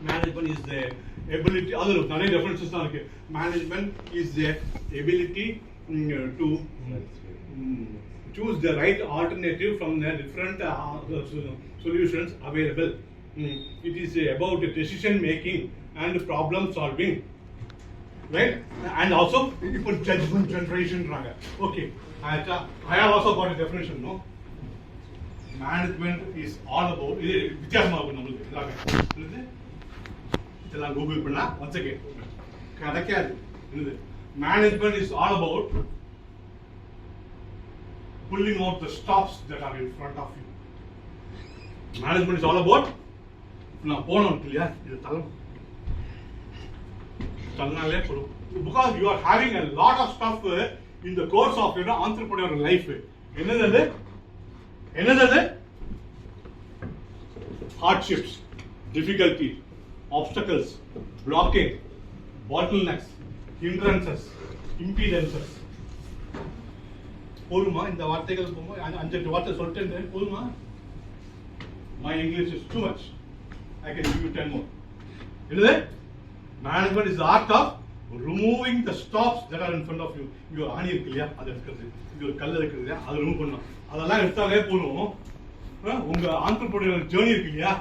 management is the ability, other நிறைய references தான் இருக்கு. Management is the ability to choose the right alternative from the different solutions available. It is about decision making and problem solving, right? And also people judgment generation. Okay, I have also got a definition. No, management is all about வித்தியாசமா இருக்கும் நம்மளுக்கு எல்லாமே. இதெல்லாம் Google பண்ணா once again கிடைக்காது. Management is all about pulling out the stops that are in front of you. Management is all about நான் போனோம் இல்லையா, இது தலனாலே போடும். Because you are having a lot of stuff in the course of your entrepreneurial life. என்னது hardships, difficulties, obstacles, blockage, bottlenecks, hindrances, impedances. போதுமா இந்த வார்த்தைகள் போகும்போது 5-8 வார்த்தை சொல்லிட்டேன், போதுமா? My English is too much. I can give you 10 more. என்னது? Management is the art of removing the stops that are in front of you. இங்க ஒரு ஆணி இருக்கு இல்லையா, அது எடுக்கிறது. இங்க ஒரு கல் இருக்கு இல்லையா, அதை ரிமூவ் பண்ணணும். அதெல்லாம் எடுத்தாலே போதும், உங்க entrepreneurial journey இருக்கு இல்லையா,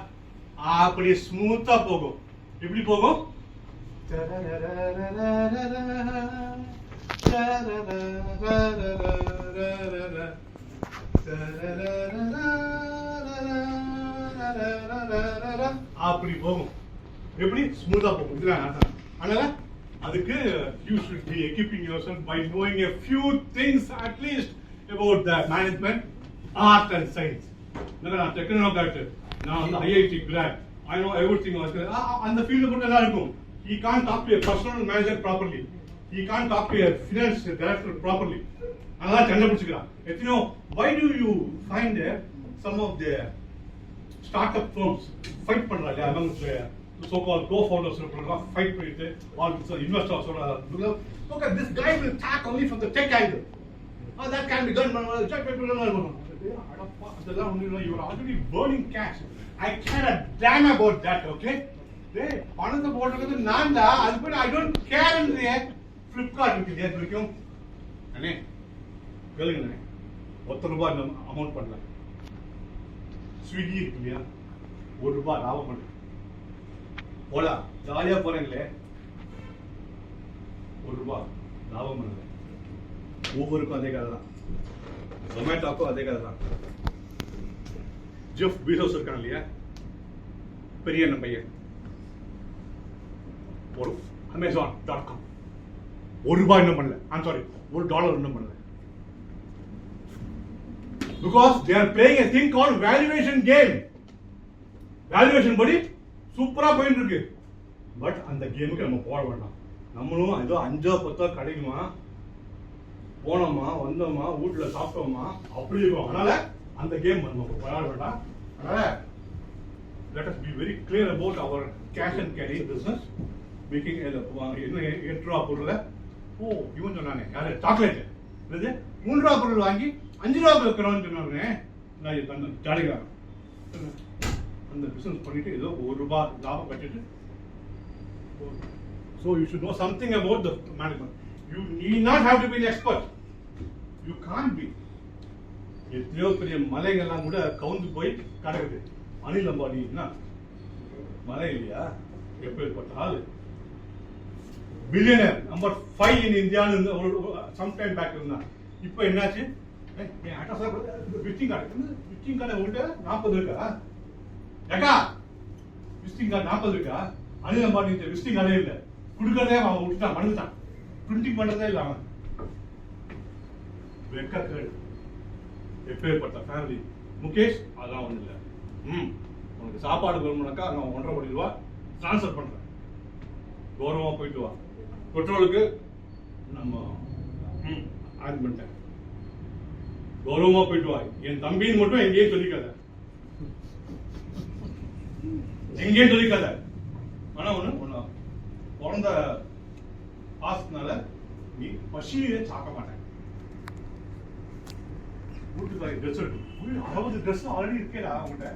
அப்படியே ஸ்மூத்தா போகும். எப்படி போகும்? அப்படி போகும். எப்படி ஸ்மூத்தா போகும். அதனால அதுக்கு you should be equipping yourself by knowing a few things at least about the management, art and science. நான் டெக்னாலஜி, நான் வந்து IIT grad, I know everything. அந்த ஃபீல்ட் மட்டும் நல்லா இருக்கும். He can't talk to a personal manager properly. He can't talk to a finance director properly. அதெல்லாம் கண்டுபிடிச்சுக்கிறான். எத்தனையோ why do you find some of the startup firms fight பண்றாங்க among the so-called co-founders fight பண்ணிட்டு all investors look at this guy will attack only from the tech angle. That can be done. You are already burning cash. I care a damn about that. Okay, பணத்தை போடுறது நான் தான், அது கூட I don't care. Flipkart இருக்கு இல்லையா, வரைக்கும் அண்ணே கேளுங்க, ₹1 அமௌண்ட் பண்ணல. ஸ்விக்கி இருக்கு இல்லையா, ₹1 லாபம் பண்ணல. ஓலா ஜாலியா போறீங்களே, ₹1 லாபம் பண்ணல. ஊபருக்கும் அதே கதை தான், ஜொமேட்டோக்கும் அதே கதை தான். ஜெஃப் பீசோஸ் இருக்கான் இல்லையா, பெரிய பையன், ஒரு Amazon.com ₹1 இன்னும் பண்ணல. I'm sorry, $1 இன்னும் பண்ணல. Because they are playing a thing called valuation game. Valuation படி சூப்பரா போயிட்டு இருக்கு. பட் அந்த கேமுக்கு நம்ம போட வேண்டாம். நம்மளும் ஏதோ 5-10 கிடைக்குமா, போனோமா வந்தோமா வீட்டுல சாப்பிட்டோமா அப்படி இருக்கும். அதனால அந்த கேம் நம்ம விளையாட வேண்டாம். அதனால let us be very clear about our cash and carry business. Making என்ன ₹8 பொருளை இவன் சொன்னானே, யாரு சாக்லேட் இது ₹3 பொருள் வாங்கி ₹5 விற்கிறோம்னு சொன்னாங்க. நான் ஜாலிக்கிறான் அந்த பிசினஸ் பண்ணிட்டு ஏதோ ₹1 லாபம் கட்டிட்டு. So you should know something about the management. You need not have to be an expert. You can't be. எத்தனையோ பெரிய மலைகள்லாம் கூட கவுந்து போய் கிடக்குது. அனில் அம்பானி மலை இல்லையா, எப்பேற்பட்ட ஆளு, billionaire number 5 in India some time back இருந்தான். இப்போ என்னாச்சு, விசிட்டிங் கார்டு உங்கள்கிட்ட 40 இருக்கா, ஏக்கா விசிட்டிங் கார்டு 40 இருக்கா? அனில் அம்பானி விசிட்டிங் கார்டே இல்லை, கொடுக்கறதே அவன் விட்டுட்டான், மறந்துட்டான், பிரிண்டிங் பண்றதே இல்லை அவன். வெக்கேடு எப்பேற்பட்ட ஃபேமிலி. முகேஷ் அதெல்லாம் ஒன்றும் இல்லை, உனக்கு சாப்பாடு வேணும்னாக்கா நான் ₹1.5 ட்ரான்ஸ்ஃபர் பண்றேன், கௌரவமா போயிட்டு வா. பெட்ரோலுக்கு நம்ம ஆட் பண்ணிட்டேன், கௌரவமா போயிட்டு வா. என் தம்பின்னு மட்டும் எங்கேயும் சொல்லிக்காத, எங்கேயும் சொல்லிக்காத. ஆனா ஒண்ணு பிறந்த பாசத்தினால நீ பசியே சாக்க மாட்டேன். வீட்டுக்கு ட்ரெஸ் எடுத்து 60 ட்ரெஸ் ஆல்ரெடி இருக்கேடா அவங்ககிட்ட.